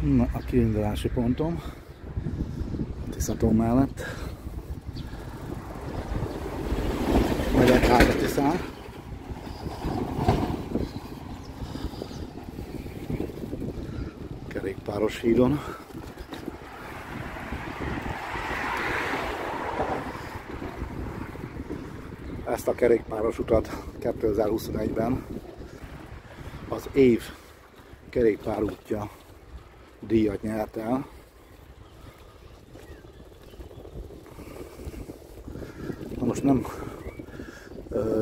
Na, a kiindulási pontom a Tisza-tó mellett. Megyek át a Tiszán. Kerékpáros hídon. Ezt a kerékpáros utat 2021-ben az év kerékpárútja díjat nyert el. Na most nem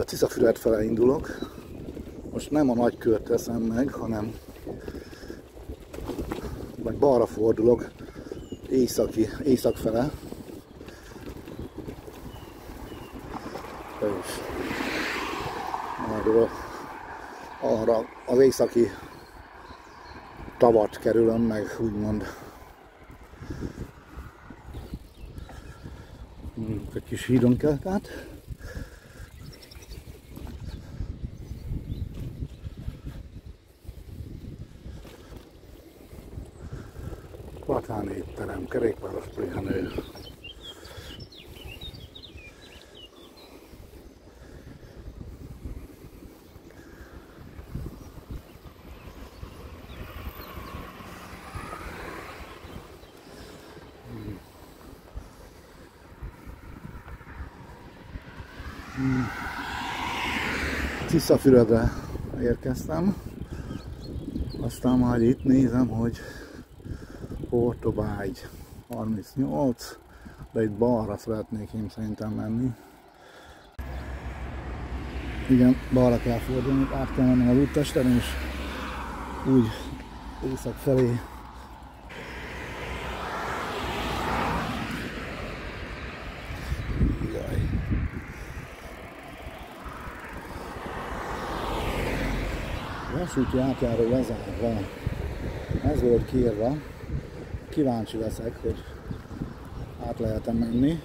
Tiszafüred fele indulok, most nem a Nagykört teszem meg, hanem majd balra fordulok észak fele. És arra az északi tavat kerülöm meg, úgymond. Egy kis hídon kelek át. Platán étterem, kerékpáros pihenő. Tiszafüredre érkeztem, aztán majd itt nézem, hogy Portobágy 38, de itt balra szeretnék én szerintem menni. Igen, balra kell fordulni, át kell mennem az úttesten, és úgy észak felé. Vasúti átjáró lezárva. Ez volt kiírva. Kíváncsi leszek, hogy át lehet-e menni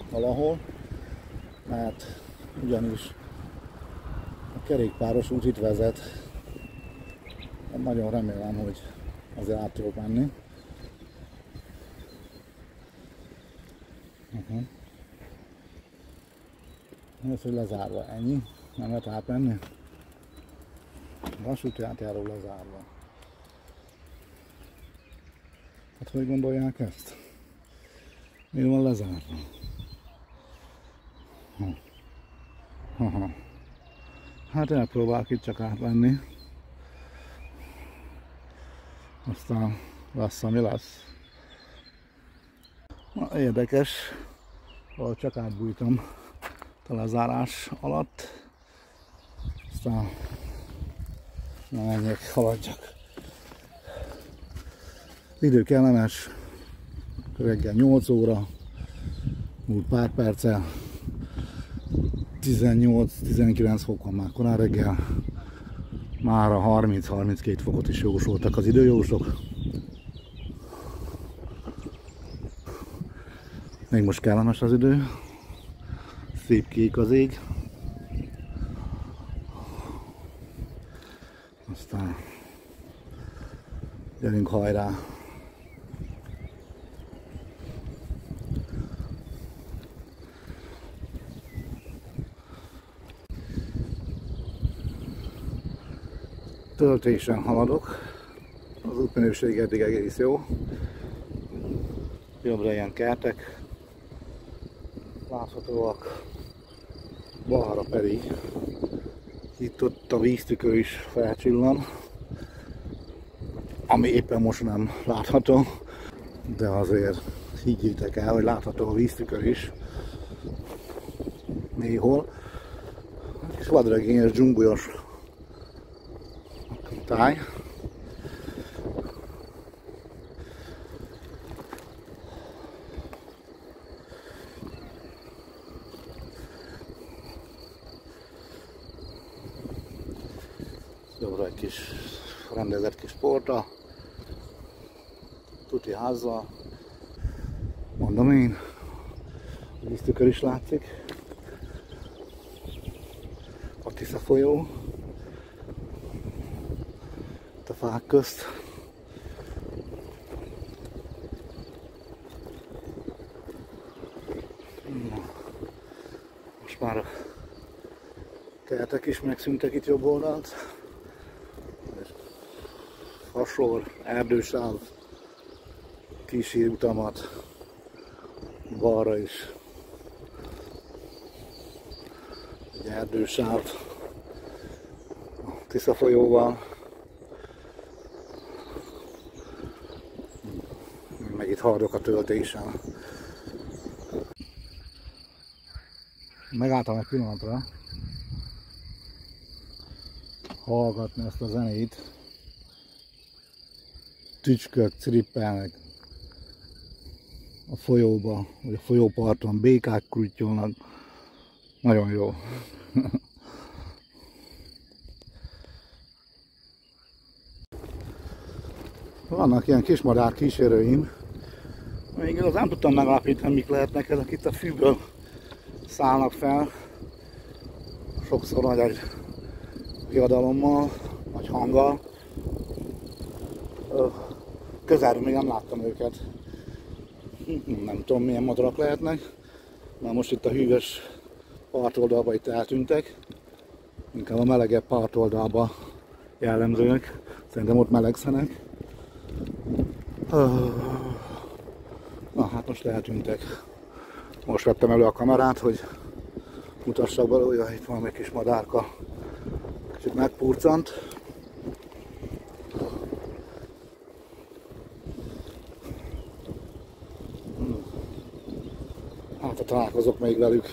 valahol, mert ugyanis a kerékpáros út itt vezet. Nagyon remélem, hogy azért át tudok menni. Ez, hogy lezárva, ennyi. Nem lehet átmenni. Vasúti átjáró lezárva. Hát hogy gondolják ezt? Miért van lezárva? Hát elpróbálok itt csak átmenni. Aztán lesz, ami lesz. Na, érdekes, ahol csak átbújtam a lezárás alatt. Aztán na menjek, haladjak. Idő kellemes, reggel 8 óra, múlt pár perccel, 18-19 fok van már korán reggel, már a 30-32 fokot is jósoltak az időjósok. Még most kellemes az idő, szép kék az ég. Aztán gyerünk hajrá! Töltésen haladok, az útminőség eddig egész jó. Jobbra ilyen kertek láthatóak, balra pedig itt-ott a víztükör is felcsillan, ami éppen most nem látható, de azért higgyétek el, hogy látható a víztükör is néhol. És vadregényes, dzsungulyos táj. Jobbra egy kis rendezett kis porta, tuti házzal, mondom én, a víztükör is látszik, a Tisza folyó, itt a fák közt, már a kertek is megszűntek itt jobb oldalt. Fasor, erdősáv, kísérutamat, balra is egy erdősáv a Tisza folyóval, meg itt hardok a töltésen. Megálltam egy pillanatra hallgatni ezt a zenét. Tücskök cirippelnek a folyóba, vagy a folyóparton, békák kruttyolnak. Nagyon jó. Vannak ilyen kismadár kísérőim. Még az nem tudtam megállapítani, mik lehetnek ezek, itt a fűből szállnak fel. Sokszor nagy egy viadalommal, nagy hanggal. Közelről még nem láttam őket. Nem tudom, milyen madarak lehetnek. Már most itt a hűvös partoldalba itt eltűntek. Inkább a melegebb partoldalba jellemzőek. Szerintem ott melegszenek. Na hát most eltűntek. Most vettem elő a kamerát, hogy mutassak belőle, itt van egy kis madárka. Kicsit megpurcant. Hát ha találkozok még velük.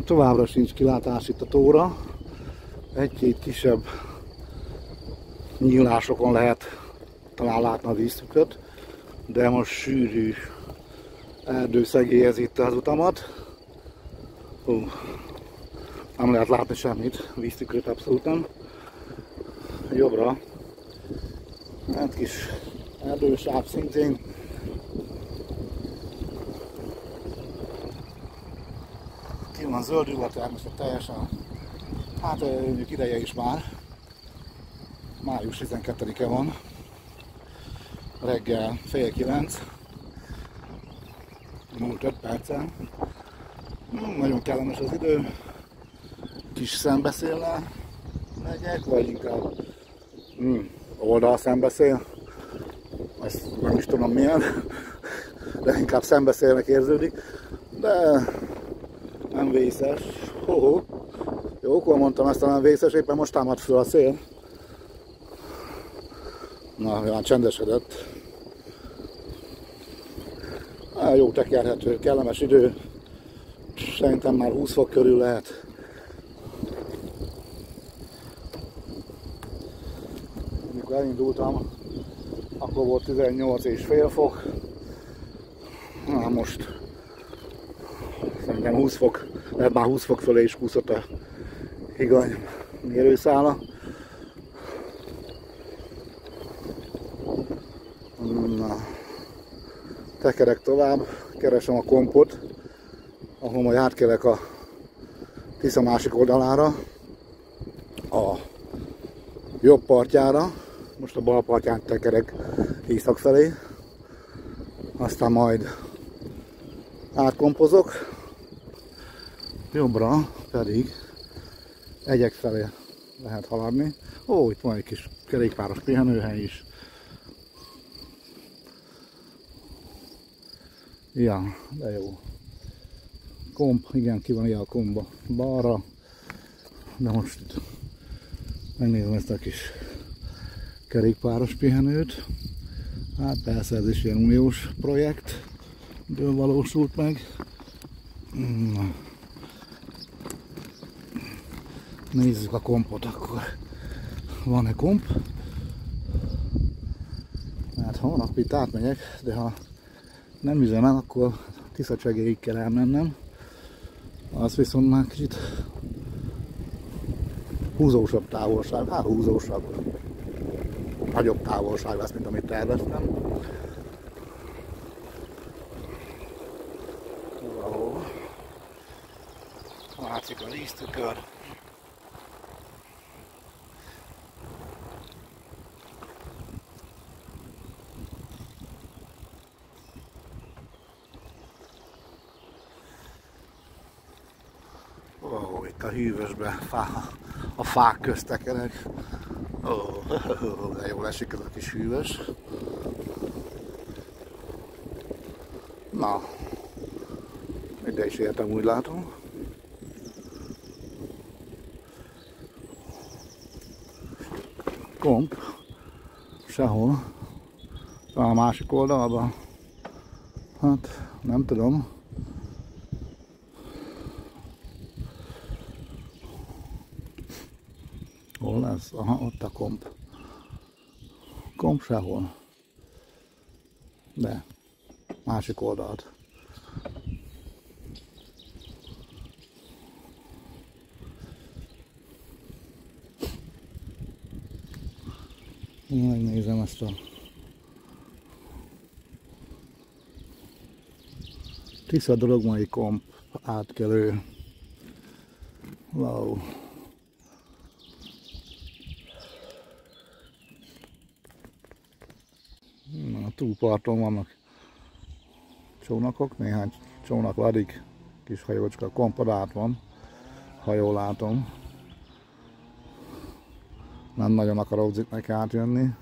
Továbbra sincs kilátás itt a tóra. Egy-két kisebb nyílásokon lehet talán látni a víztükröt, de most sűrű erdő szegélyez itt az utamat. Nem lehet látni semmit, víztükröt abszolút nem. Jobbra hát kis erdősáv szintén. Ki van zöldülve a természet teljesen. Hát mondjuk ideje is már. Május 12-e van. Reggel fél 9. Múlt 5 perccel. Nagyon kellemes az idő. Kis szembeszéllel megyek, vagy inkább oldal szembeszél. Ezt nem is tudom milyen, de inkább szembeszélnek érződik. De nem vészes. Jókor mondtam ezt, a nem vészes, éppen most támad föl a szél. Na, olyan csendesedett. Jó tekerhető, kellemes idő. Szerintem már 20 fok körül lehet. Amikor elindultam, akkor volt 18,5 fok. Na, most szerintem 20 fok, lehet már 20 fok fölé is kúszott a higany mérőszála. Na, tekerek tovább, keresem a kompot, ahol majd átkelek a Tisza másik oldalára, a jobb partjára. Most a bal partján tekerek észak felé, aztán majd átkompozok, jobbra pedig egyek felé lehet haladni. Ó, itt van egy kis kerékpáros pihenőhely is. Ja, de jó. Komp, igen, ki van ilyen a komba balra. De most itt megnézem ezt a kis kerékpáros pihenőt. Hát persze ez is ilyen uniós projektből valósult meg. Na. Nézzük a kompot akkor. Van-e komp? Hát holnap itt átmegyek, de ha nem üzemel, akkor Tiszacsegéig kell elmennem. Az viszont már kicsit húzósabb távolság, hát húzósabb. Nagyobb távolság lesz, mint amit terveztem. Látszik a víztükör. Ó, itt a hűvösbe a fák közt tekerek. Ó, de jól esik ez a kis hűvös. Na, ide is értem, úgy látom. Komp, sehol. Talán a másik oldalban. Hát, nem tudom. Hol lesz? Aha, ott a komp. Komp sehol. De, másik oldalt. Megnézem ezt a Tisza Drogmai komp átkelő. Wow. A túlparton vannak csónakok, néhány csónak ladik, kis hajócska, kompadát van, ha jól látom. Nem nagyon akaródzik neki átjönni,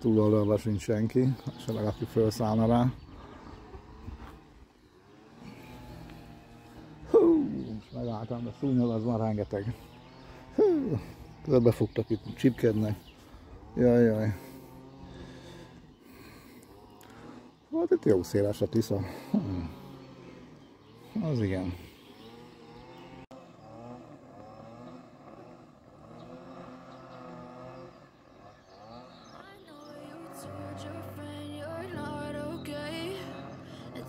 túloldalra sincs senki, esetleg aki felszállna rá. Hú, most megálltam, de szúnyog az van rengeteg. Hú, körbefogtak itt, csipkednek. Jaj, jaj. Hát itt jó széles a Tisza. Az igen.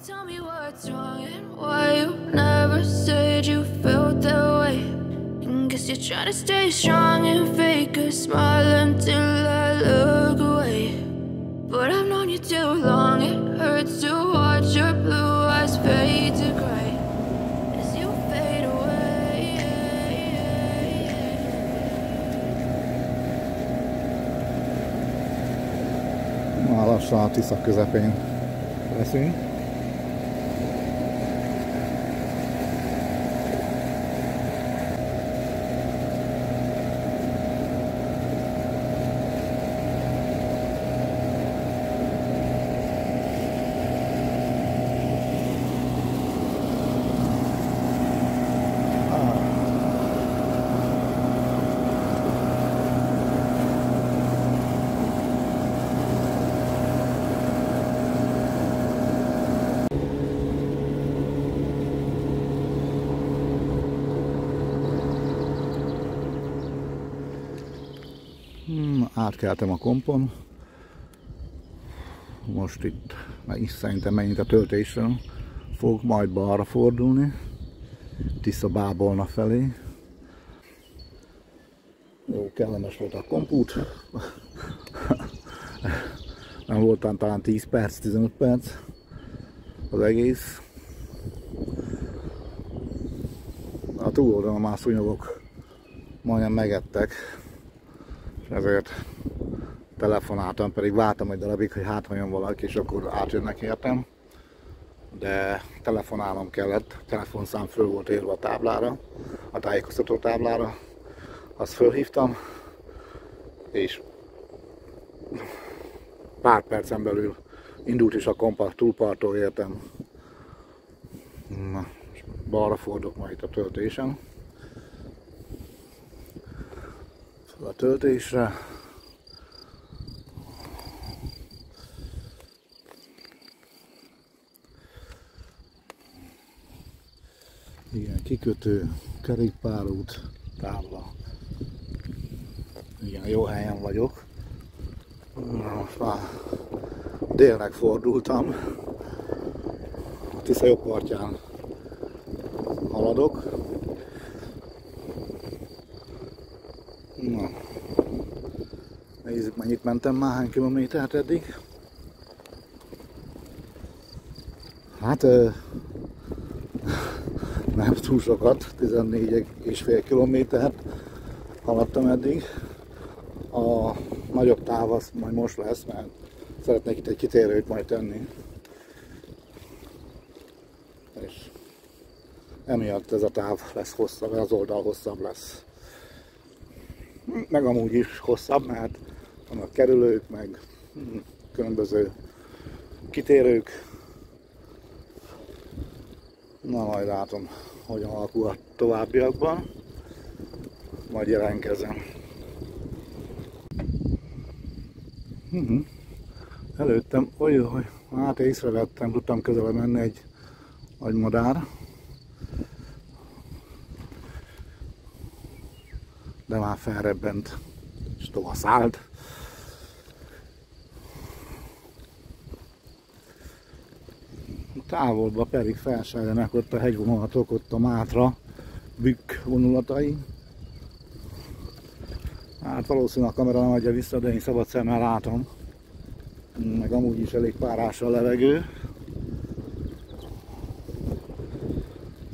Tell me what's wrong and why you never said you felt that way. And guess you're trying to stay strong and fake a smile until I look away. But I've known you too long, it hurts to watch your blue eyes fade to gray as you fade away. Már lassan a Tisza közepén leszünk. Átkeltem a kompon. Most itt szerintem megint a töltésről fog majd balra fordulni. Tisza Bábolna felé. Jó, kellemes volt a kompút. Nem voltam talán 10 perc, 15 perc az egész. A túloldalon már szúnyogok majdnem megettek. És ezért telefonáltam, pedig vártam egy darabig, hogy hát ha jön valaki, és akkor átjönnek értem. De telefonálnom kellett, a telefonszám föl volt írva a táblára, a tájékoztató táblára. Azt fölhívtam, és pár percen belül indult is a kompakt túlparttól értem. Na, balra fordulok majd itt a töltésen. A töltésre. Igen, kikötő, kerékpárút, tábla. Igen, jó helyen vagyok. Most már délnek fordultam. A Tisza jobb partján haladok. Na, nézzük, mennyit mentem már, hány kilométert eddig. Hát nem túl sokat, 14,5 kilométert haladtam eddig. A nagyobb táv az majd most lesz, mert szeretnék itt egy kitérőt majd tenni. És emiatt ez a táv lesz hosszabb, az oldal hosszabb lesz. Meg amúgy is hosszabb, mert vannak kerülők, meg különböző kitérők. Na majd látom, hogyan alakul a továbbiakban. Majd jelentkezem. Előttem, hogy hát észrevettem, tudtam közelebb menni egy agymadár. De már felrebbent, és tovább szállt. Távolba pedig felsejlenek ott a hegyvonulatok, ott a Mátra bükk vonulatai. Hát valószínűleg a kamera nem adja vissza, de én szabad szemmel látom. Meg amúgy is elég párás a levegő.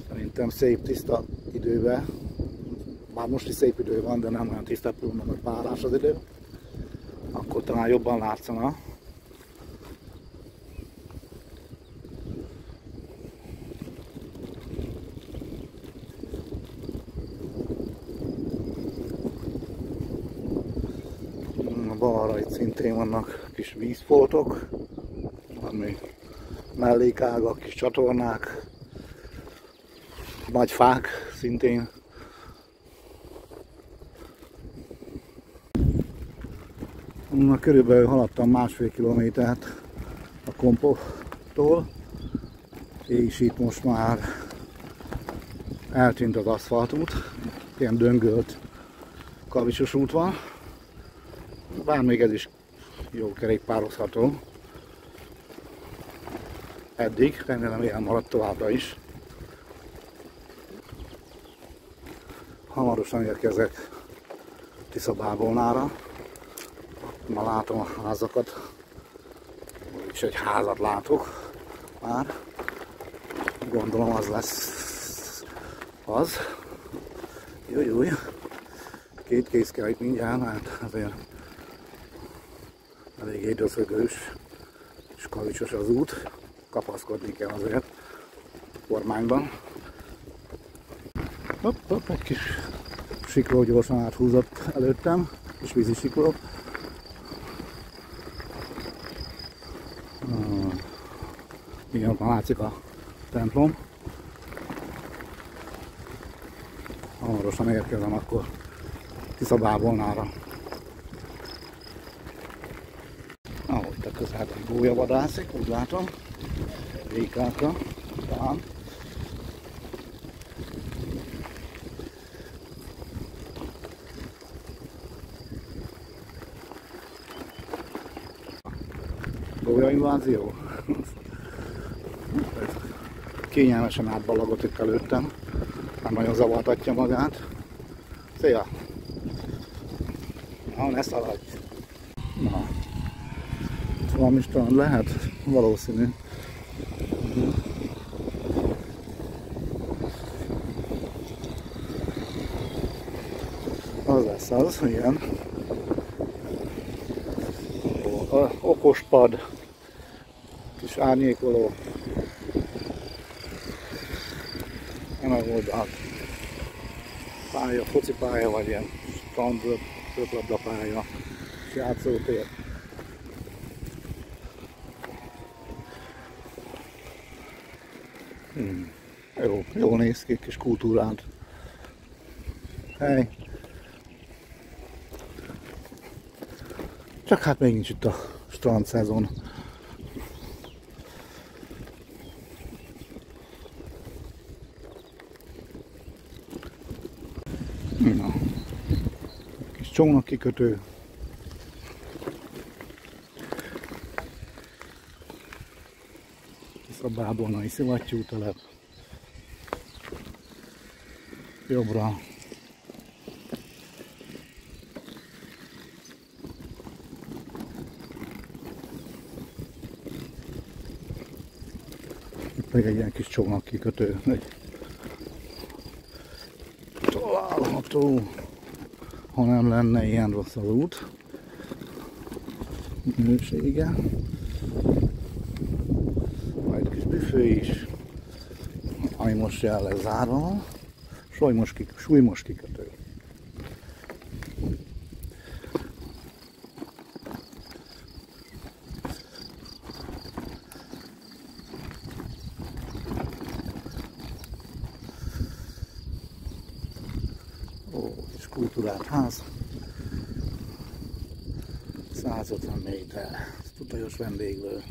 Szerintem szép, tiszta időben. Már most is szép idő van, de nem olyan tiszta, mert párás az idő. Akkor talán jobban látszana. Balra itt szintén vannak kis vízfoltok, ami mellékágak, kis csatornák, nagy fák szintén. Na, körülbelül haladtam 1,5 kilométert a Kompottól, és itt most már eltűnt az aszfaltút, ilyen döngölt kavicsos út van. Bár még ez is jó kerékpározható. Eddig, remélem ilyen maradt továbbra is. Hamarosan érkezek Tiszabábolnára. Ma látom a házakat. És egy házat látok már. Gondolom az lesz az. Júj. 2 kéz kell itt mindjárt, mert azért eléggé döszögős és kavicsos az út, kapaszkodni kell azért a kormányban. Hopp, egy kis sikló gyorsan áthúzott előttem, kis vízi sikló. Igen, ott már látszik a templom. Hamarosan érkezem akkor Tiszabábolnára. Ahogy a közelben gólya vadászik, úgy látom, rékákra, talán. Gólya invázió. Kényelmesen átballagott itt előttem, nem nagyon zavartatja magát. Szia! Na, ne szaladj! Na. Valami strand lehet? Valószínű. Az lesz az, igen. Okos pad, kis árnyékoló. Megoldalt. Pálya, focipálya, vagy ilyen strand, röplabdapálya, játszótér. Jó néz ki, kis kultúrád. Hely. Csak hát még nincs itt a strand szezon. Na. Kis csónakkikötő. Tiszabábolnai szivattyútelep. Jobbra. Itt meg egy ilyen kis csónakkikötő. Található, ha nem lenne ilyen rossz az út. Minősége. Majd kis büfé is. ami most jelenleg zárva van. Súlymos kikötő. És kultúrát ház. 150 méter. Tutajos vendéglő.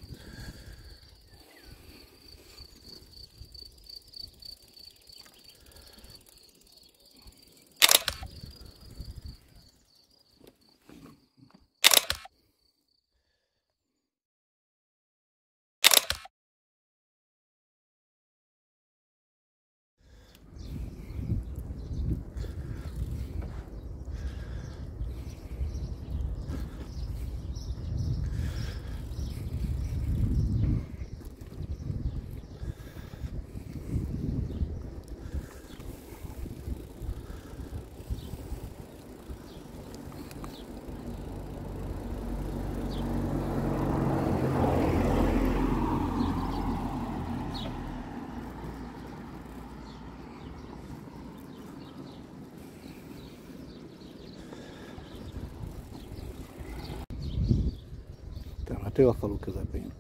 Temető a falu közepén.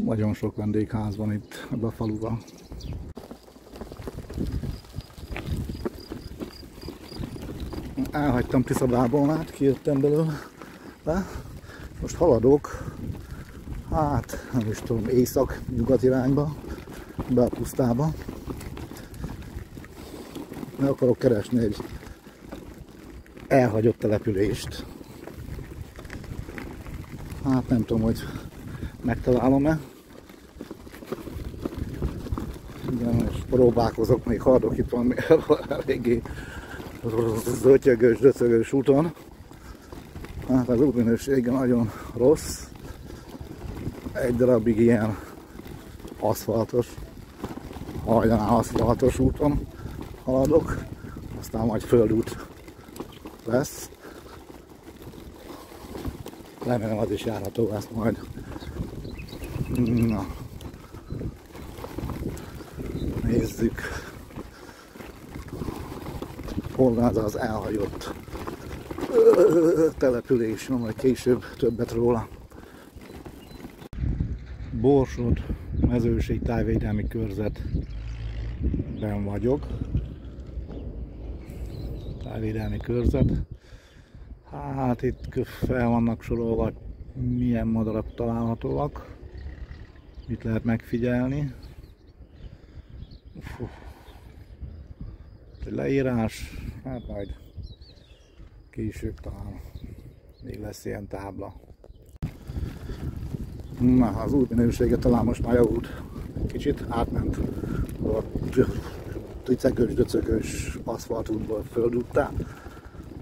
Nagyon sok vendégház van itt ebben a faluban. Elhagytam Tiszabábolnát, kijöttem belőle. Most haladok, hát nem is tudom, észak-nyugat irányba, be a pusztába. Meg akarok keresni egy elhagyott települést. Hát nem tudom, hogy megtalálom-e. Igen, és próbálkozok, még haladok itt van eléggé zötyögős, döcögős úton. Hát az útminősége nagyon rossz. Egy darabig ilyen aszfaltos, hajdanán aszfaltos úton haladok, aztán majd földút lesz. Remélem az is járható lesz majd. Na. Nézzük. Hol van az elhagyott település, majd később többet róla. Borsod mezőség tájvédelmi körzetben vagyok. Tájvédelmi körzet. Hát itt fel vannak sorolva, milyen madarak találhatóak. Mit lehet megfigyelni. Leírás, hát majd később talán még lesz ilyen tábla. Na, az útminősége talán most már javult. Kicsit átment a tricegős, döcögős aszfaltútból földúttá.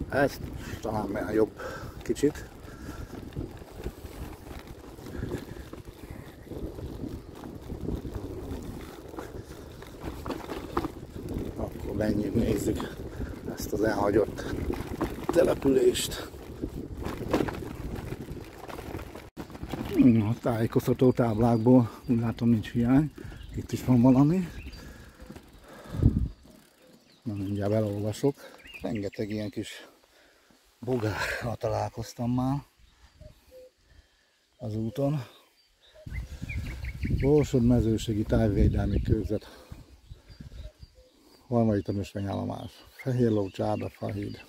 Ez talán már jobb kicsit. Akkor menjünk, nézzük ezt az elhagyott települést. A tájékoztató táblákból úgy látom nincs hiány. Itt is van valami. Na, mindjárt elolvasok. Rengeteg ilyen kis bogárral találkoztam már az úton. Borsod mezőségi tájvédelmi körzet. Harmadik tanúsványállomás. Fehérló, Csáda, Fahíd.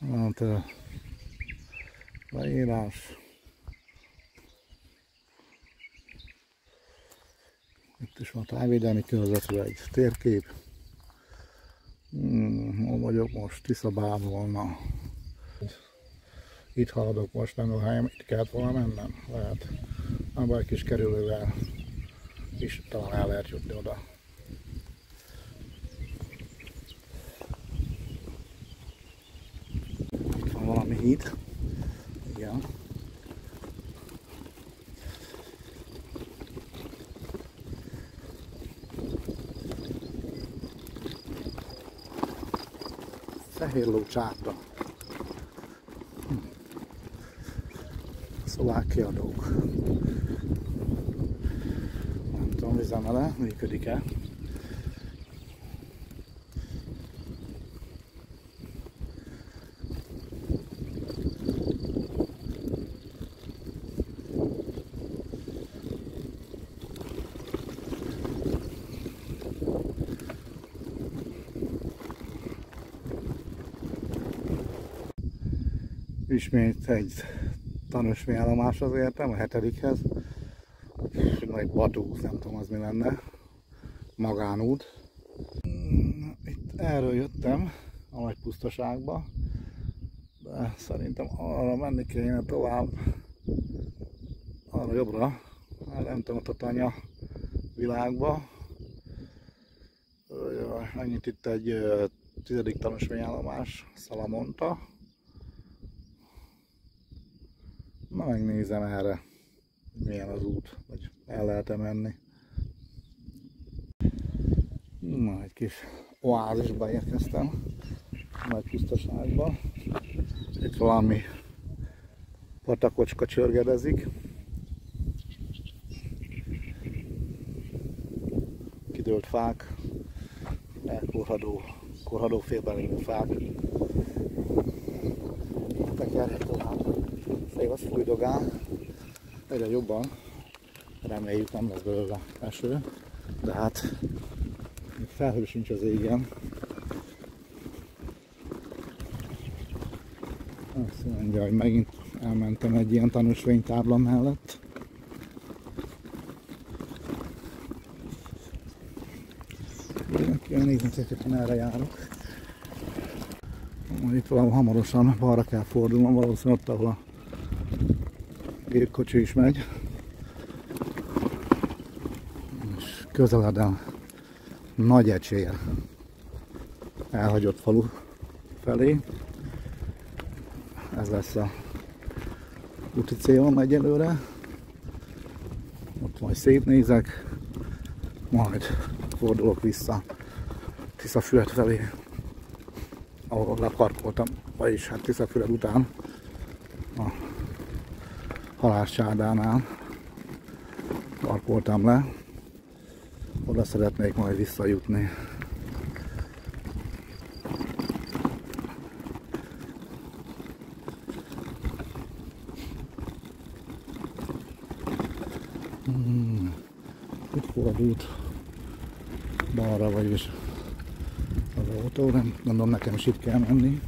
Hát, leírás. Itt is van tájvédelmi körzetről egy térkép. Hol vagyok most? Tiszabábolna. Itt haladok most, nem a helyem, itt kellett volna mennem. Lehet. Abban egy kis kerülővel is talán el lehet jutni oda. Itt van valami híd. Igen. Fehérló csápra. Szlovák kiadók. Nem tudom, üzemele, működik-e. Ismét egy tanúsvényállomáshoz értem, a 7-hez. Nagy Batúz, nem tudom az mi lenne. Magánút. Itt erről jöttem a nagy pusztaságba, de szerintem arra menni kéne tovább, arra jobbra, nem tudom, ott a Tanya világba. Ennyit itt egy 10. tanúsvényállomás, Salamonta. Na, megnézem erre, milyen az út, vagy el lehet-e menni. Na, egy kis oázisba érkeztem, nagy pusztaságba. Itt valami patakocska csörgedezik. Kidőlt fák, korhadó félben lévő fák. Tekerhet tovább. Szél az fújdogál, egyre jobban, reméljük nem lesz belőle eső, de hát felhő sincs az égen. Azt mondja, hogy megint elmentem egy ilyen tanúsvénytábla mellett. Kéne nézni, hogy erre járok. Itt valahol hamarosan balra kell fordulnom, valószínűleg ott, ahol a gépkocsi is megy. És közeledem Nagyecsér elhagyott falu felé. Ez lesz a úti célom egyelőre. Ott majd szétnézek, majd fordulok vissza Tiszafüred felé, ahol leparkoltam, vagyis hát Tiszafüred után a Halászcsárdánál parkoltam le, oda szeretnék majd visszajutni. Itt fordult balra, vagyis az autó, nem gondolom, nekem is itt kell menni.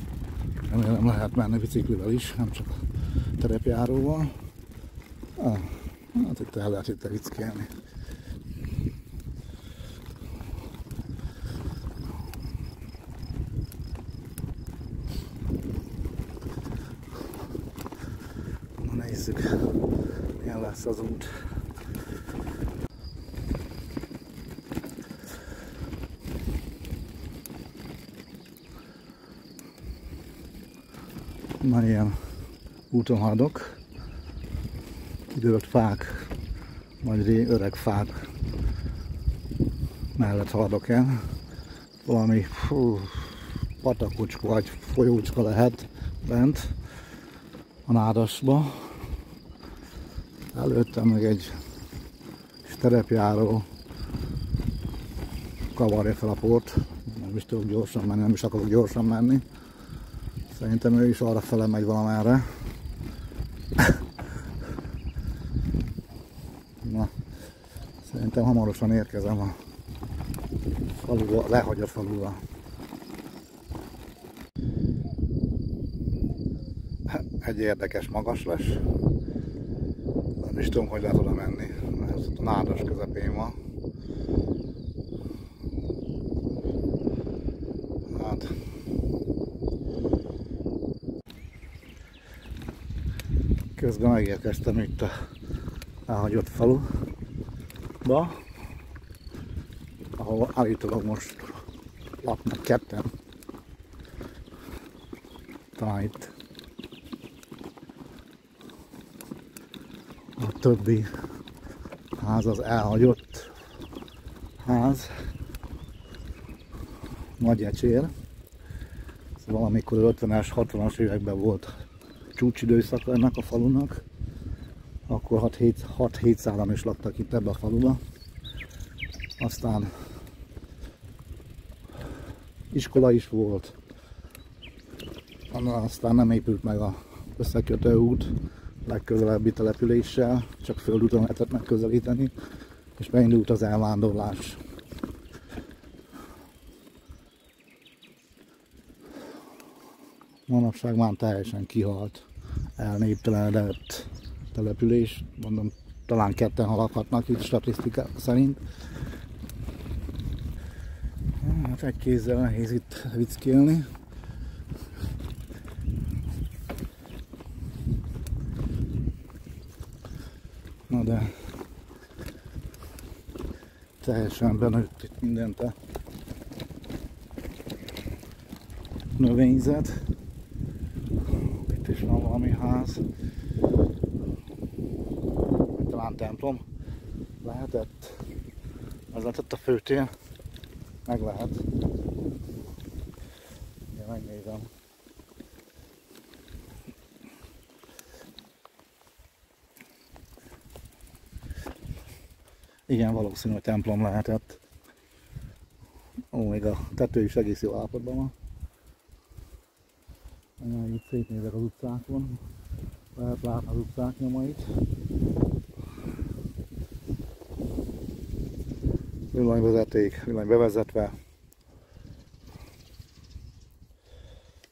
Remélem lehet menni biciklivel is, nem csak terepjáróval. Hát itt el lehet itt viccelni. Na nézzük, milyen lesz az út. Na, ilyen úton haladok. Kidőlt fák, vagy öreg fák mellett haladok el. Valami patakocska vagy folyócska lehet bent a Nádasba. Előttem meg egy terepjáró kavarja fel a port. Nem is tudok gyorsan menni, nem is akarok gyorsan menni. Szerintem ő is arra fele megy valamerre. Na, szerintem hamarosan érkezem a faluba, lehagyott faluba. Egy érdekes magasles. Nem is tudom, hogy lehet oda menni, mert a Nádas közepén van. Hát. Közben megérkeztem itt a elhagyott faluba, ahol állítólag most laknak ketten. Talán itt a többi ház az elhagyott ház. Nagyecsér. valamikor 50-es, 60-as években volt csúcsidőszaka ennek a falunak, akkor 6-700-an is laktak itt ebbe a faluba. Aztán iskola is volt, aztán nem épült meg az összekötő út legközelebbi településsel, csak földúton lehetett megközelíteni, és beindult az elvándorlás. Manapság már teljesen kihalt, elnéptelenedett település, mondom, talán ketten halakhatnak itt statisztikák szerint. Hát egy kézzel nehéz itt vickélni. Na de teljesen benőtt itt mindent a növényzet. Itt is van valami ház. Talán templom lehetett. Ez lehetett a főtér. Meg lehet. Ja, megnézem. Igen, valószínű, hogy templom lehetett. Ó, még a tető is egész jó állapotban van. Itt szétnézek az utcákon. Lehet látni az utcák nyomait. Villanyvezeték, villany bevezetve.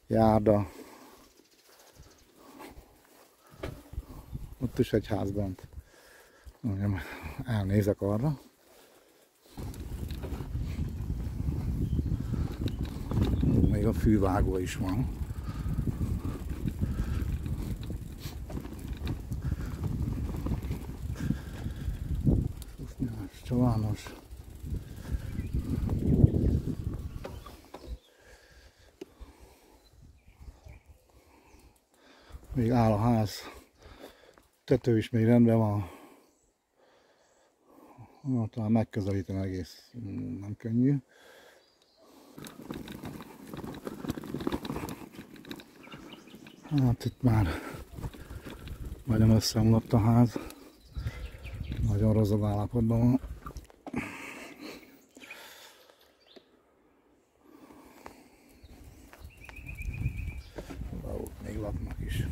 Járda. Ott is egy ház bent. Elnézek arra. Még a fűvágó is van. Csalános. Még áll a ház. Tető is még rendben van. Talán megközelíteni egész nem könnyű. Hát itt már nagyon összeomlott a ház. Nagyon rozog állapotban van. Ott még laknak is.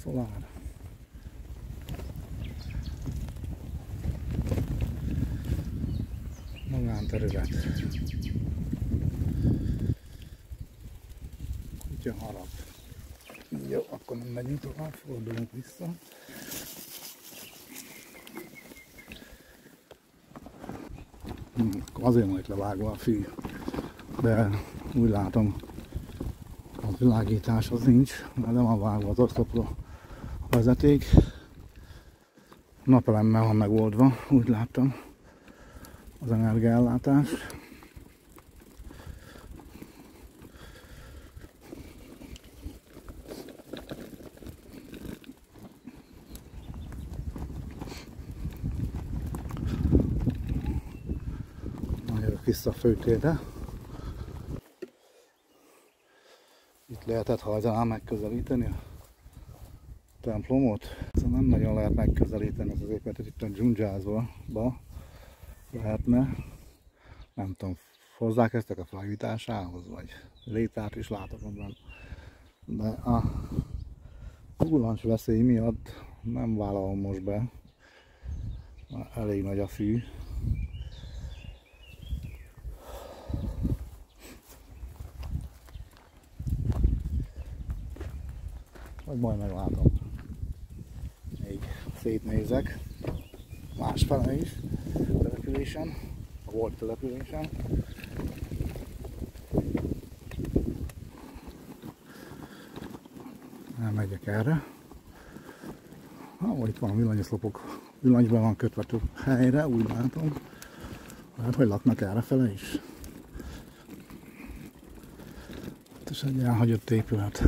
Szolár. Magánterület. Kutya harap. Jó, akkor nem megyünk tovább, fordulunk vissza. Azért majd levágva a fű, de úgy látom, a világítás az nincs, mert nem van vágva az oszlopra vezeték. Napelemmel van megoldva, úgy láttam, az energiaellátás. Jövök vissza a főtérre. Itt lehetett hajzalán megközelíteni a templomot. Szóval nem nagyon lehet megközelíteni az épületet itt a dzsundzsázba lehetne. Nem tudom, hozzákezdtek a felhívásához, vagy létát is látok abban. De a villancs veszély miatt nem vállalom most be. Elég nagy a fű. Vagy majd meglátom. Még szétnézek másfele is településen, a volt településen. Elmegyek erre. Itt van villanyoszlopok, villanyban van kötve több helyre, úgy látom. Lehet, hogy laknak errefele is. Itt is egy elhagyott épület.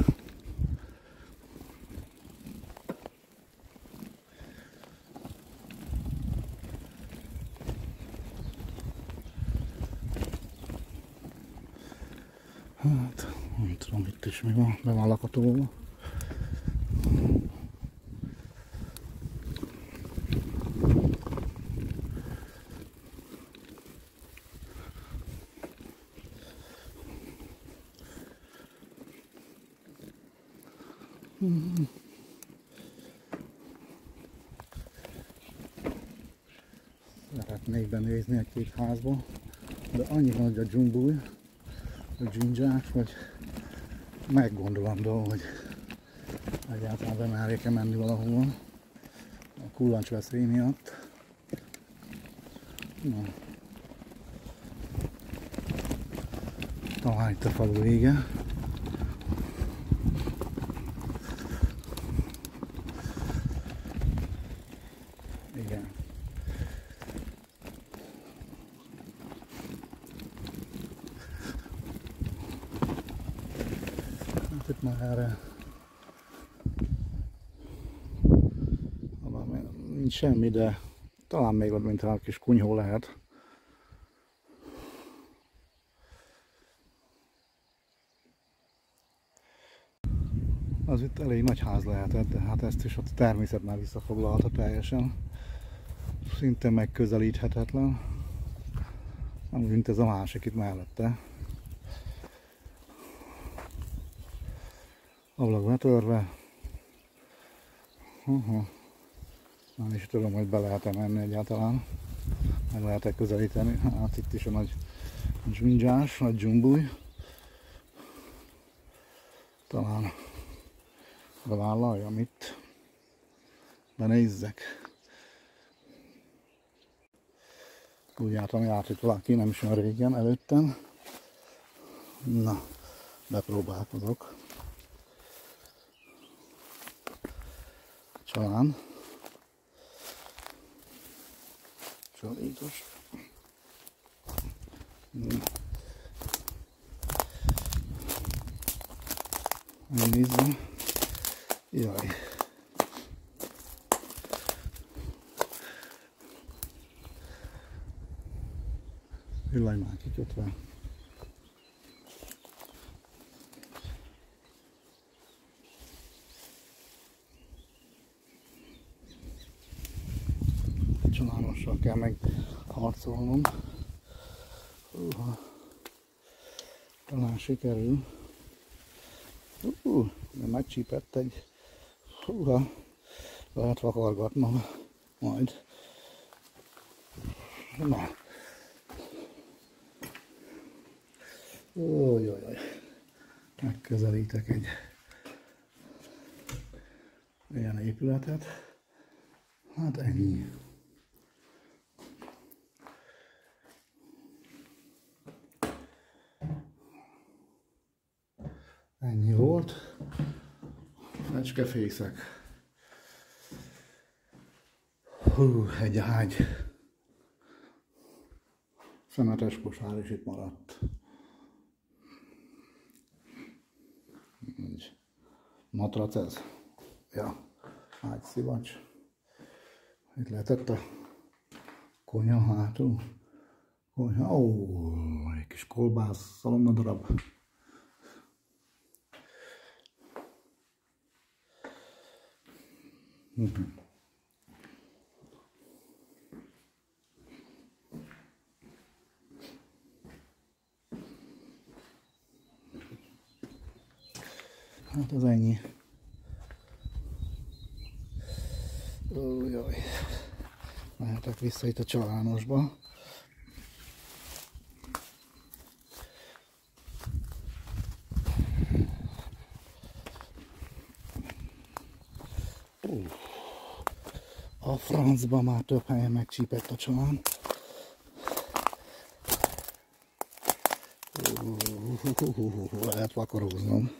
Hát, nem tudom, itt is mi van, be van lakatolva. Szeretnék benézni egy-két házba, de annyi nagy a dzsumbúj, a dzsindzsák, hogy meggondolandó, hogy egyáltalán bemerjék-e menni valahol a kullancsveszély miatt. Na. Talán itt a falu vége. Igen. Hát itt már erre nincs semmi, de talán még ott mintha a kis kunyhó lehet. Az itt elég nagy ház lehetett, de hát ezt is a természet már visszafoglalta teljesen. Szinte megközelíthetetlen. Nem úgy, mint ez a másik itt mellette. Ablak betörve. Nem is tudom, hogy be lehet-e menni egyáltalán. Meg lehet-e közelíteni. Hát itt is a nagy dzsindzsás, nagy dzsumbúj. Talán bevállaljam itt. Benézzek. Úgy jártam, járt itt valaki, nem is olyan régen, előttem. Na, bepróbálkozok. Csalán. Csalítos. Megnézzem. Jaj. Villany már kikötve. Csalánossal kell meg harcolnom. Talán sikerül. De megcsípett egy. Lehet vakargatnom majd. Na. Jaj. Megközelítek egy ilyen épületet. Hát ennyi. Ennyi volt. Fecskefészek. Egy ágy. Szemetes kosár is itt maradt. Matrac ez. Ja, ágyszivacs. Itt lehetett a konyha hátul. Konyha, egy kis kolbász, szalonnadarab. Hát az ennyi. Jaj. Mehetek vissza itt a csalánosba. A francba már több helyen megcsípett a csalán. Lehet vakaróznom.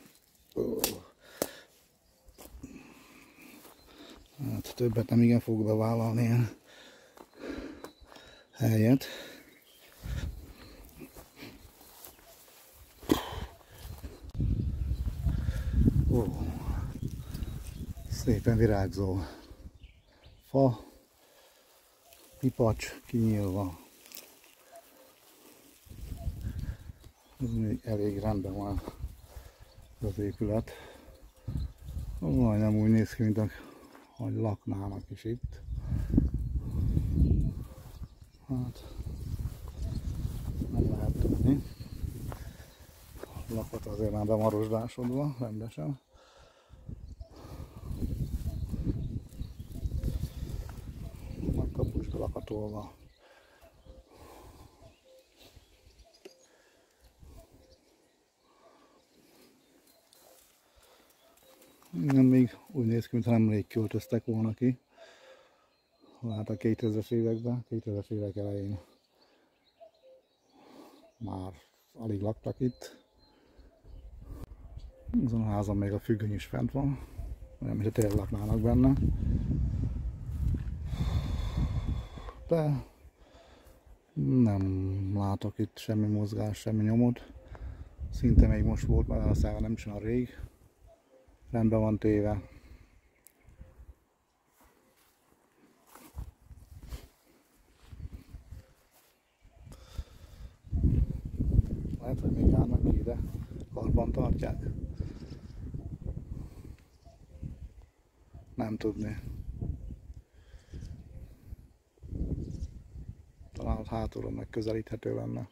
Hát többet nem igen fogok bevállalni ilyen helyet. Szépen virágzó fa, pipacs kinyílva. Ez még elég rendben van az épület. Majdnem úgy néz ki, mint hogy laknának is itt. Hát nem lehet tudni. A lakot azért már bemarosdásodva rendesen. A kapusba lakatolva. Nem, még úgy néz ki, mintha nemrég költöztek volna ki. Hát a 2000-es években, 2000-es évek elején már alig laktak itt. Azon a házon még a függöny is fent van, olyan, mintha tényleg laknának benne. De nem látok itt semmi mozgás, semmi nyomot. Szinte még most volt, mert a szága nem is olyan rég. Rendben van téve. Lehet, hogy még járnak ki ide, karban tartják. Nem tudni. Talán ott hátulról megközelíthető lenne.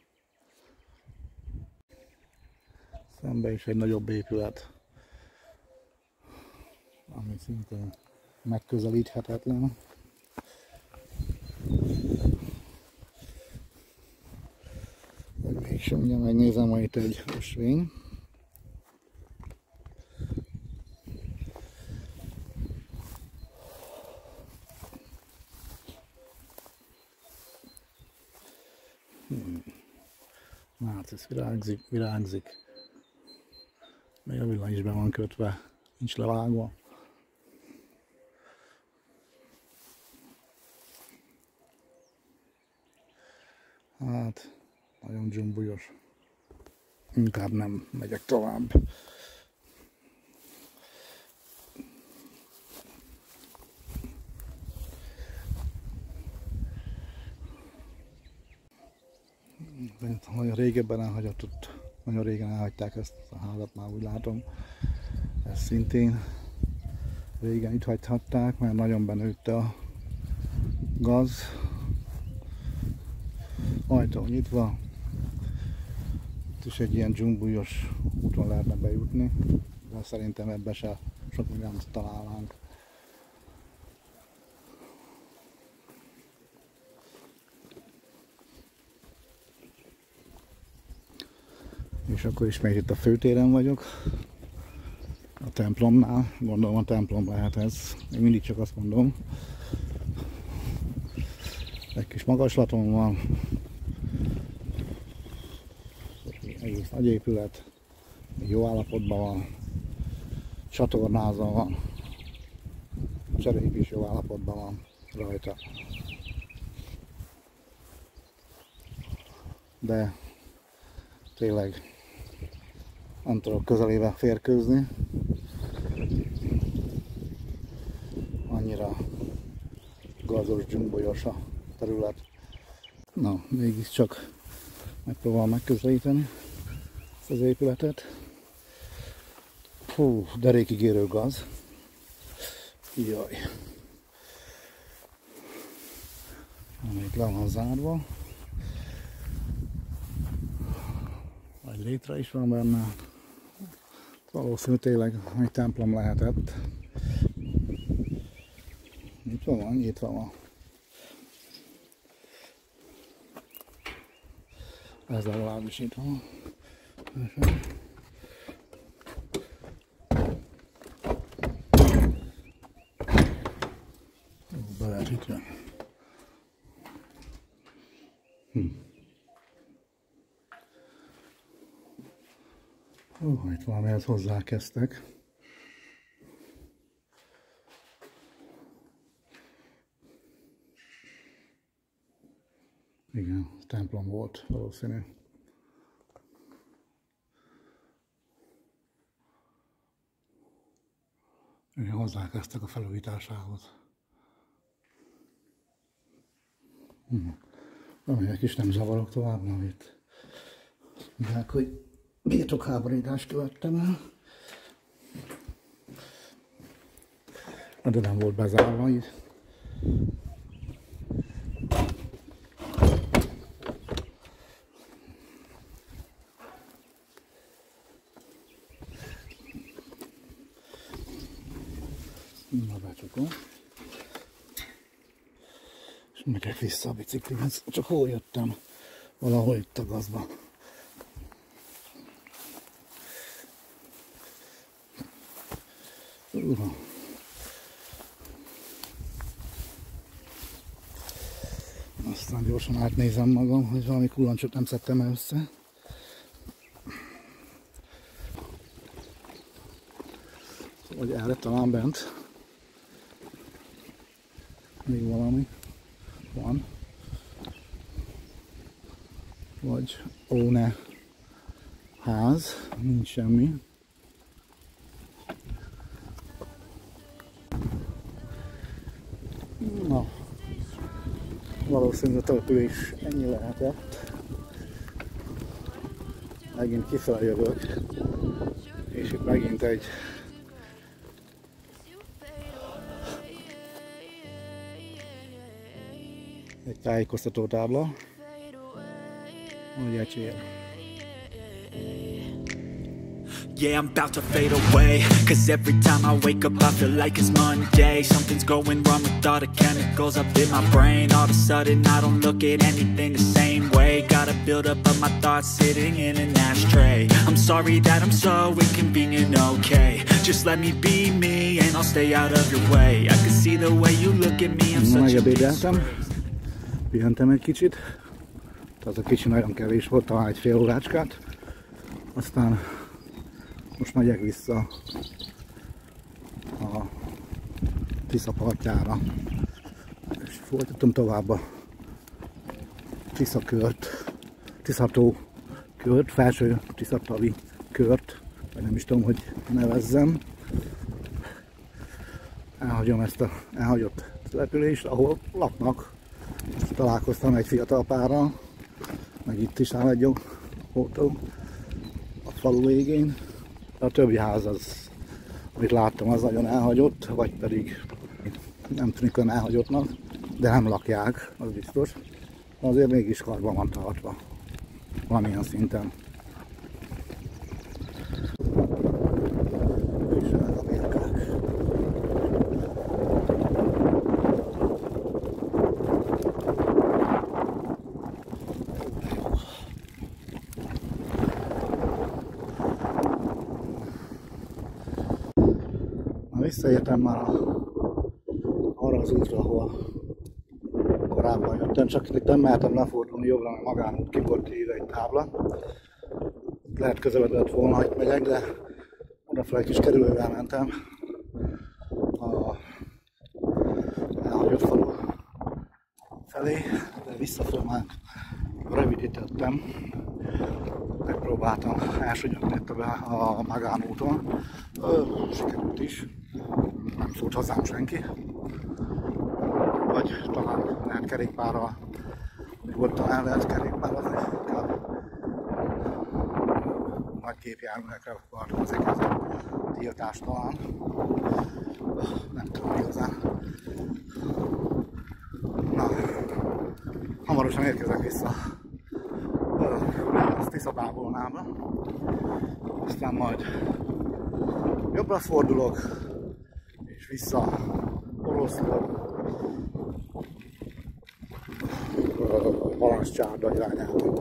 Szembe is egy nagyobb épület, ami szintén megközelíthetetlen. Mégsem, ugye megnézem, hogy itt egy ösvény. Március virágzik. Még a villany is be van kötve, nincs levágva. Hát, nagyon dzsumbujos. Inkább nem megyek tovább. Nagyon régebben elhagyott, ott nagyon régen elhagyták ezt a házat, már úgy látom. Ez szintén régen itt hagyhatták, mert nagyon benőtt a gaz. Ajtó nyitva. Itt is egy ilyen dzsumbujos úton lehetne bejutni, de szerintem ebbe se sok mindent találnánk. És akkor ismét itt a főtéren vagyok, a templomnál, gondolom a templom lehet ez, én mindig csak azt mondom. Egy kis magaslaton van, egész nagy épület, jó állapotban van, csatornázva van, a cserép is jó állapotban van rajta. De tényleg nem tudok közelébe férkőzni, annyira gazos, dzsumbujos a terület. Na, mégiscsak megpróbálom megközelíteni ezt az épületet. Hú, derékig érő gaz. Jaj. Amelyik le van zárva. Egy létre is van benne. Valószínű tényleg egy templom lehetett. Nyitva van, nyitva van. Ez legalábbis itt van. Be lehet itt jön. Itt valamihez hozzákezdtek. Igen, templom volt valószínű. Igen, hozzákezdtek a felújításához. Amelyek is nem zavarok tovább, mert itt mivel hogy birtokháborítást követtem el. De nem volt bezárva így. Na, becsukom. És megyek vissza a biciklihez. Csak hol jöttem? Valahol itt a gazba. Aztán gyorsan átnézem magam, hogy valami kullancsot nem szedtem össze. Vagy erre talán bent még valami van. Vagy ó ne, ház, nincs semmi. Na, valószínűleg a település ennyi lehetett. Megint kifele jövök, és itt megint egy tájékoztató tábla, hogy ecsél. Yeah, I'm about to fade away, cause every time I wake up I feel like it's Monday. Something's going wrong with all the chemicals up in my brain. All of a sudden I don't look at anything the same way. Gotta build up of my thoughts sitting in an ashtray. I'm sorry that I'm so inconvenient, okay. Just let me be me and I'll stay out of your way. I can see the way you look at me, I'm such a disgrace. Pihentem egy kicsit, az a kicsi nagyon kevés volt, talán egy fél órácskát. Aztán most megyek vissza a Tisza partjára, és folytatom tovább a Tiszakört, Tiszató kört, felső Tiszatavi kört, vagy nem is tudom, hogy nevezzem. Elhagyom ezt a elhagyott települést, ahol laknak. Találkoztam egy fiatal párral, meg itt is áll egy jó autó a falu végén. A többi ház az, amit láttam, az nagyon elhagyott, vagy pedig nem tűnik olyan elhagyottnak, de nem lakják, az biztos. Azért mégis karban van tartva, valamilyen szinten. És a birkák. Visszaértem már arra az útra, ahol korábban jöttem, csak itt nem mehetem lefordulni jobbra, mert magánút ki volt írva egy tábla. Lehet közelebb lett volna, hogy megyek, de odafele egy kis kerülővel mentem a elhagyott falu felé, de visszafelé már rövidítettem. Megpróbáltam elsőnyögni itt a magánúton, sikerült is, nem szólt hozzám senki, vagy talán lehet kerékpárral, nyugodtan el lehet kerékpározni, inkább nagy gépjárművekre tartozik ez a tiltás talán, nem tudom igazán. Na, hamarosan érkezek vissza a Tiszabábolnába, aztán majd jobbra fordulok, és vissza Oroszló Balanszcsárda irányába.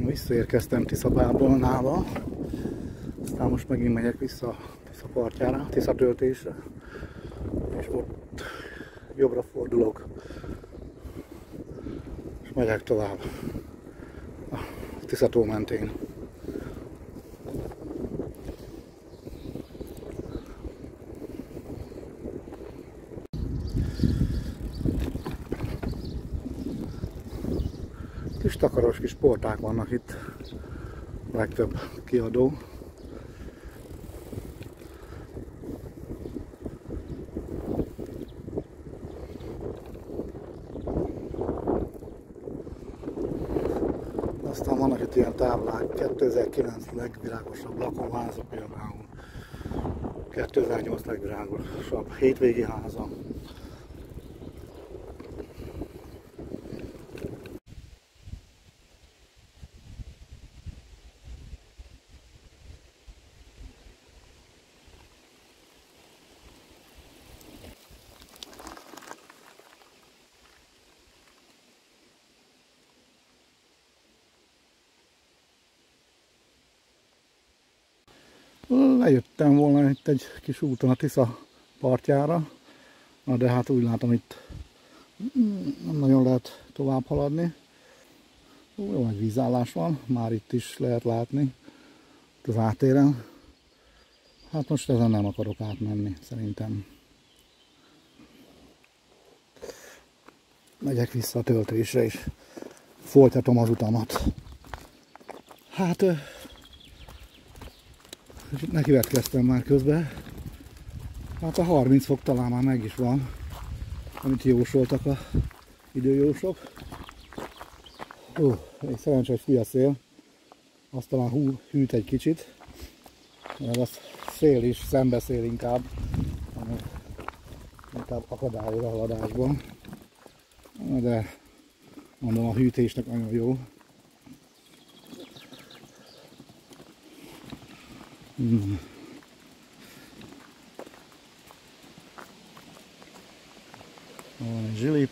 Visszaérkeztem Tiszabábolnába, aztán most megint megyek vissza a Tisza partjára, Tiszatöltésre, és ott jobbra fordulok, és megyek tovább a Tiszató mentén. Kis takaros kis porták vannak itt, a legtöbb kiadó. Aztán vannak itt ilyen táblák, 2009 legvilágosabb lakóháza például, 2008 legvilágosabb hétvégi háza. Lejöttem volna itt egy kis úton a Tisza partjára, de hát úgy látom itt nem nagyon lehet tovább haladni. Jó nagy vízállás van, már itt is lehet látni az áttéren. Hát most ezen nem akarok átmenni, szerintem. Megyek vissza a töltésre és folytatom az utamat. Hát nekivetkeztem már közben. Hát a 30 fok talán már meg is van, amit jósoltak a időjósok. Még szerencsé, hogy fúj a szél. Azt talán hűt egy kicsit. Mert a szél is szembeszél inkább akadályoz a haladásban. De mondom, a hűtésnek nagyon jó. Van egy zsilip.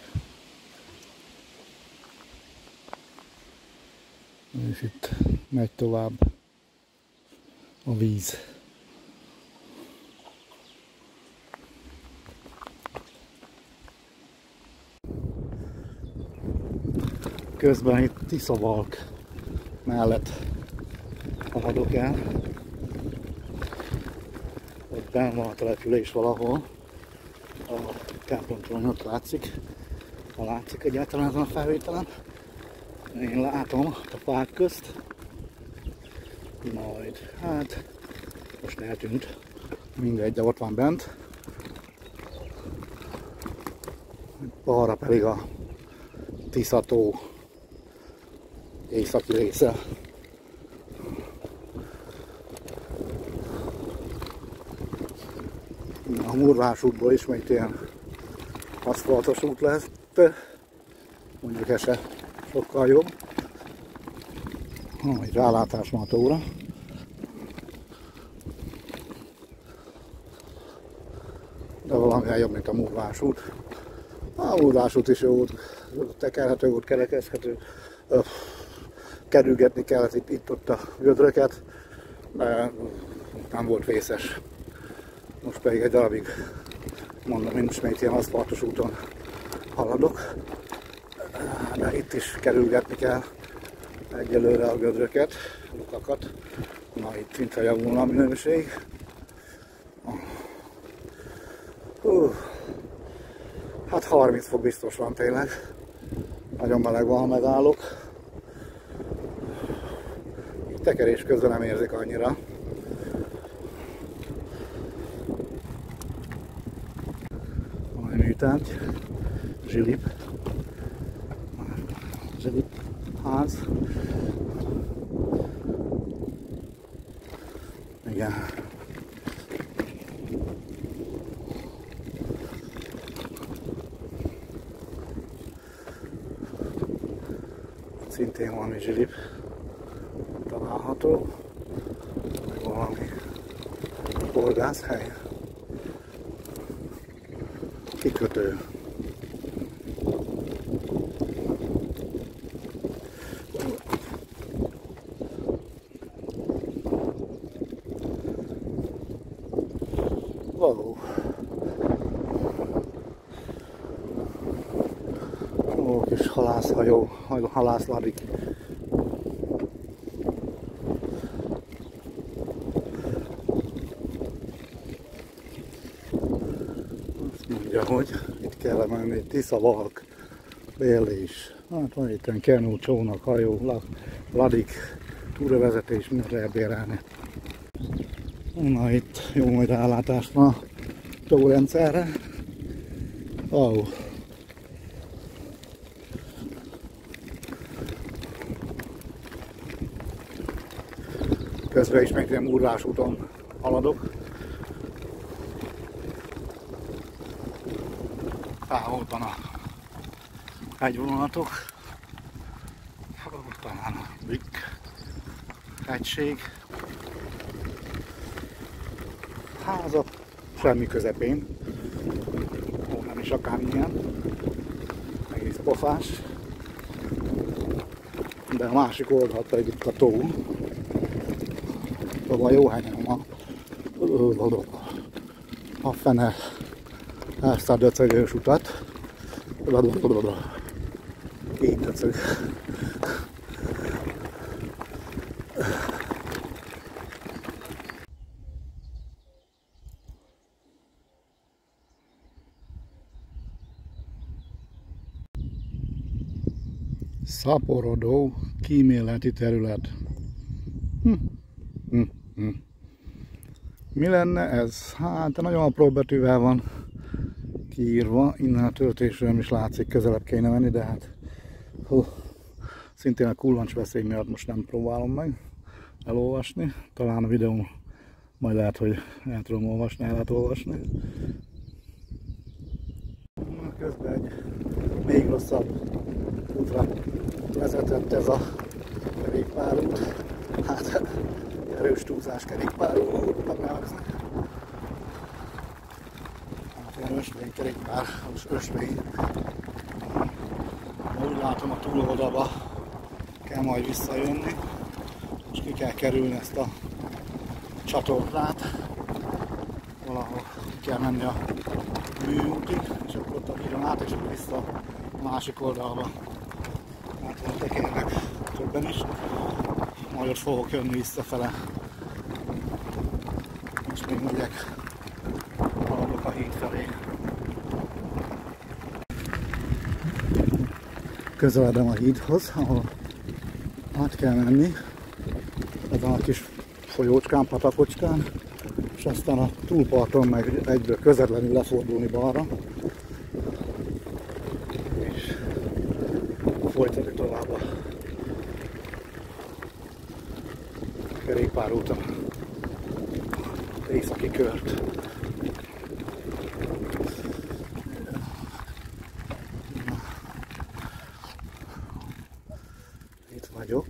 És itt megy tovább a víz. Közben itt Tiszavalk mellett haladok el. Ott benn van a település valahol. A templomtorony ott látszik. Ha látszik egyáltalán ezen a felvételen. Én látom a fák közt. Majd, hát most eltűnt. Mindegy, de ott van bent. Balra pedig a Tisza-tó északi része. A Murvás útból ismét ilyen aszfaltos út lesz, mondjuk ez se sokkal jobb. Egy rálátás van a tóra. De valamivel jobb, mint a Murvás út. A Murvás út is jó út, tekerhető út, kerekezhető. Kerülgetni kellett itt-ott a gödröket, de nem volt vészes. Most pedig egy darabig, mondom, én ismét ilyen aszfaltos úton haladok. De itt is kerülgetni kell egyelőre a gödröket, lutakat. Na itt mintha javulna a minőség. Hát 30 fok biztos van tényleg. Nagyon meleg van, ha megállok. Itt tekerés közben nem érzik annyira. Van egy műtárgy, zsilip ház. Igen. Szintén valami zsilip található, meg valami horgászhely, kikötő. Wow. Ó, kis halászhajó, halászladik. Azt mondja, hogy itt kell menni Tiszavalk, Béllés. Hát van itt kenú, csónak, hajó, ladik, túravezetés, mindent lehet bérelni. Na itt jó majd rálátás van a tórendszerre. Wow. Közben is meg ilyen Murvás úton haladok. Távol van a hegyvonatok. Talán a Bükk hegység. Házak semmi közepén. Ó, nem is akármilyen. Egész pofás. De a másik oldal pedig itt a tó. Szóval jó helyen a fene ezt a döcögős utat. Így döcög. Szaporodó kíméleti terület. Mi lenne ez? Hát nagyon apró betűvel van kiírva, innen a töltésről nem is látszik, közelebb kéne menni, de hát szintén a kullancsveszély miatt most nem próbálom meg elolvasni. Talán a videón majd lehet, hogy el tudom olvasni, el lehet olvasni. Közben egy még rosszabb útra vezetett ez a kerékpárút. Hát erős túlzás kerékpárútnak nevezni. Hát ilyen ösvény kerékpár, most ösvény. Úgy látom, a túloldalba kell majd visszajönni, és ki kell kerülni ezt a csatornát. Valahol ki kell menni a műútig, és akkor ott a híron át, és akkor vissza a másik oldalba. Hát tekernek többen is, majd ott fogok jönni visszafele. És még megyek, haladok a híd felé. Közeledem a hídhoz, ahol át kell menni. Ezen a kis folyócskán, patakocskán, és aztán a túlparton meg egyből közvetlenül lefordulni balra. És folytatni tovább a kerékpárúton északi kört. Itt vagyok.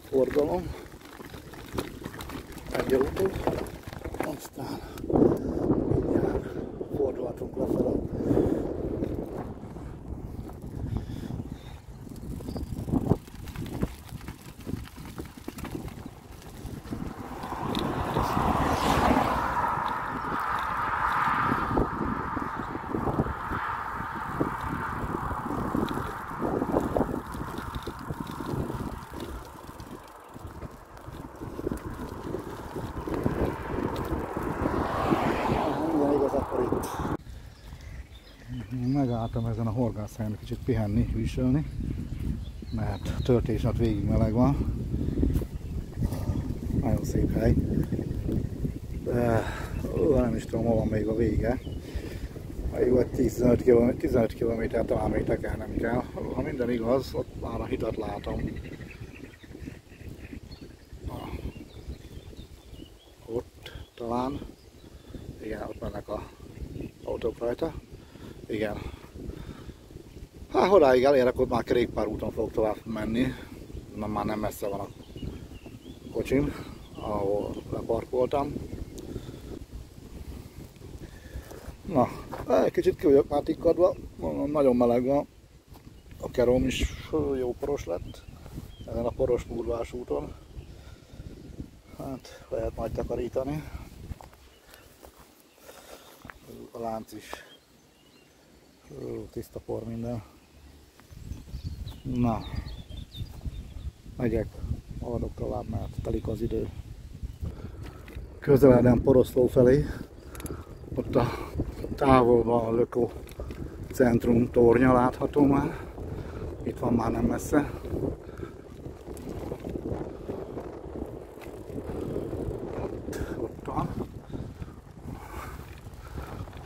Forgalom. Egy autó. Aztán mindjárt fordulhatunk lefele. Megálltam ezen a horgászhelyen kicsit pihenni, hűsölni, mert a töltésnap végig meleg van. Nagyon szép hely. De nem is tudom, hol van még a vége. Még vagy 15 km talán még tekernem kell. Ha minden igaz, ott már a hidat látom. Ott talán. Igen, ott mennek az autók rajta. Igen. Hát odáig elérek, ott már kerékpárúton fogok tovább menni. Már nem messze van a kocsim, ahol leparkoltam. Na, egy kicsit ki vagyok már tikkadva, nagyon meleg van. A keróm is jó poros lett ezen a poros Murvás úton. Hát lehet majd takarítani. A lánc is tiszta por minden. Na, megyek, haladok tovább, mert telik az idő. Közeledem Poroszló felé. Ott a távolban a Löko centrum tornya látható már. Itt van már nem messze. Ott van.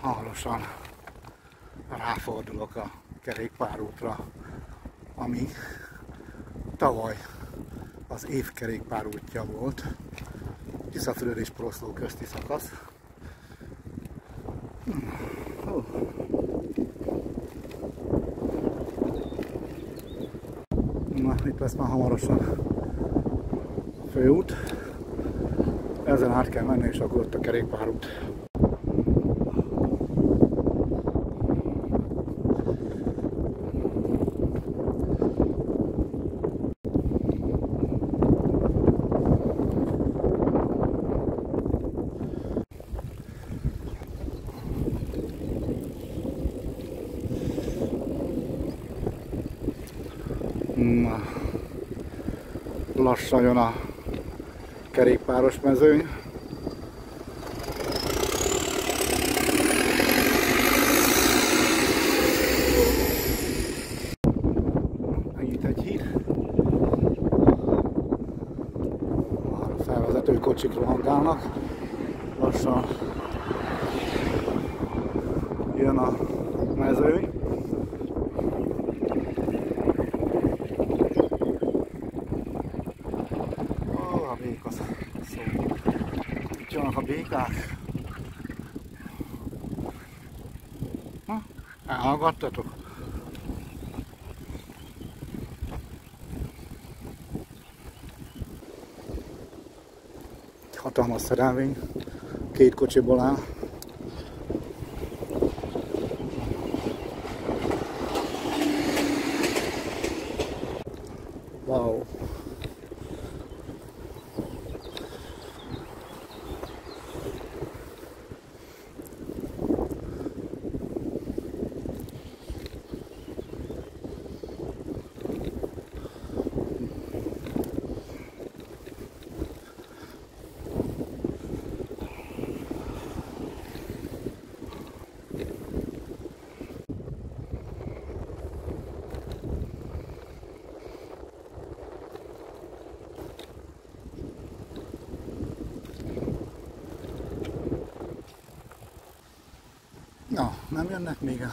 Hamarosan ráfordulok a kerékpárútra, ami tavaly az év kerékpárútja volt. Tiszafüred és Poroszló közti szakasz. Na, itt lesz már hamarosan a főút. Ezen át kell menni, és akkor ott a kerékpárút. Na, lassan jön a kerékpáros mezőny. Megint egy híd. Már a felvezető kocsik rohangálnak. Lassan jön a mezőny. Itt jönnek a békák. Elhallgattatok? Hatalmas szerelvény, 2 kocsiból áll. Wow! Na, nem jönnek még a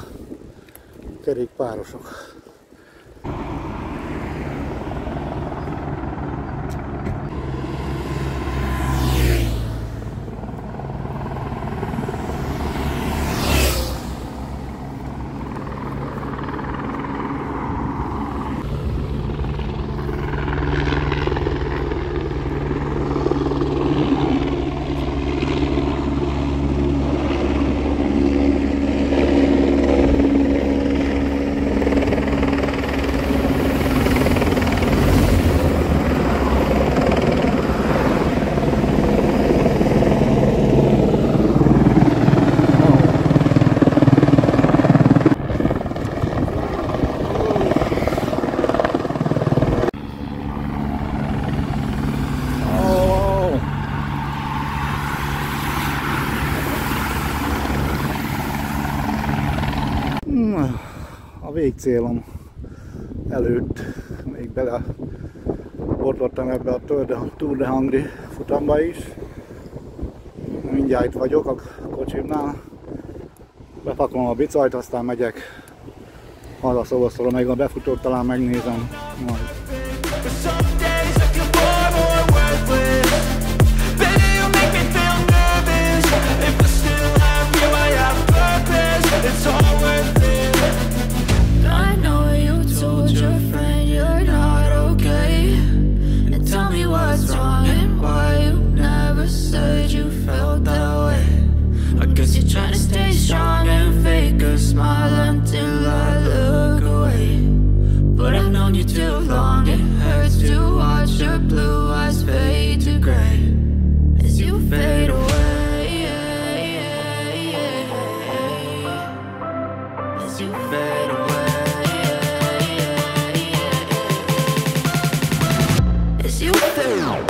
kerékpárosok. A végcélom előtt még bele botlottam ebbe a Tour de Hungary futamba is. Mindjárt itt vagyok a kocsimnál. Bepakolom a bicajt, aztán megyek haza, szóval még a befutót talán megnézem majd. Trying to stay strong and fake a smile until I look away. But I've known you too long, it hurts to watch your blue eyes fade to gray as you fade away. As you fade away. As you fade away.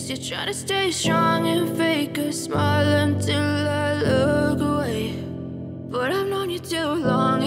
guess you try to stay strong and fake a smile until I look away. But I've known you too long